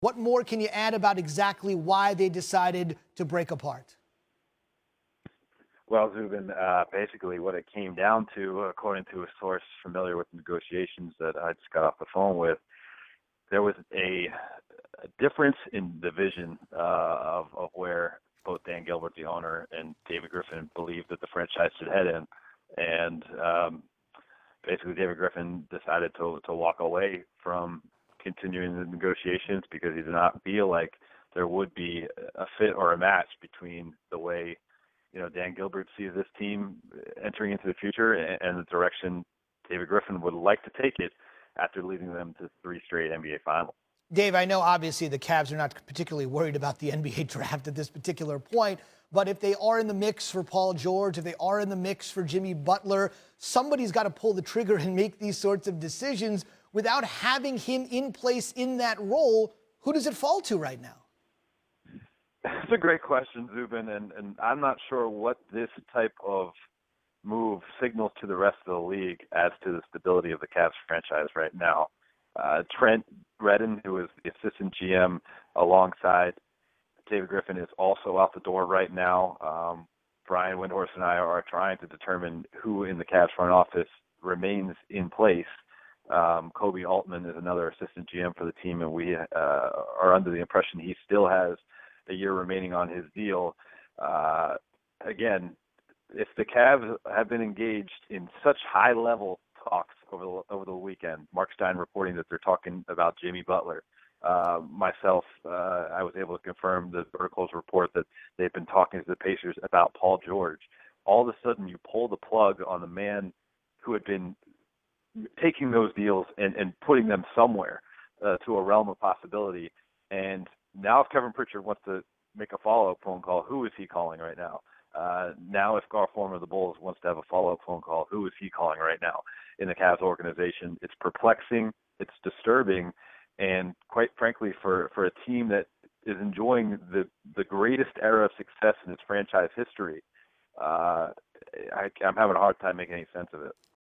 What more can you add about exactly why they decided to break apart? Well, Zubin, basically what it came down to, according to a source familiar with negotiations that I just got off the phone with, there was a difference in the vision of where both Dan Gilbert, the owner, and David Griffin believed that the franchise should head in. And basically, David Griffin decided to walk away from continuing the negotiations because he did not feel like there would be a fit or a match between the way Dan Gilbert sees this team entering into the future and the direction David Griffin would like to take it after leading them to 3 straight NBA finals. Dave, I know obviously the Cavs are not particularly worried about the NBA draft at this particular point, but if they are in the mix for Paul George, if they are in the mix for Jimmy Butler, somebody's got to pull the trigger and make these sorts of decisions. Without having him in place in that role, who does it fall to right now? It's a great question, Zubin, and I'm not sure what this type of move signals to the rest of the league as to the stability of the Cavs franchise right now. Trent Redden, who is the assistant GM alongside David Griffin, is also out the door right now. Brian Windhorst and I are trying to determine who in the Cavs front office remains in place. Kobe Altman is another assistant GM for the team, and we are under the impression he still has a year remaining on his deal. Again, if the Cavs have been engaged in such high-level talks over the weekend, Mark Stein reporting that they're talking about Jimmy Butler. Myself, I was able to confirm the Verticals report that they've been talking to the Pacers about Paul George. All of a sudden, you pull the plug on the man who had been taking those deals and putting them somewhere to a realm of possibility. And now if Kevin Pritchard wants to make a follow-up phone call, who is he calling right now? Now if Gar Forman of the Bulls wants to have a follow-up phone call, who is he calling right now in the Cavs organization? It's perplexing. It's disturbing. And quite frankly, for a team that is enjoying the greatest era of success in its franchise history, I'm having a hard time making any sense of it.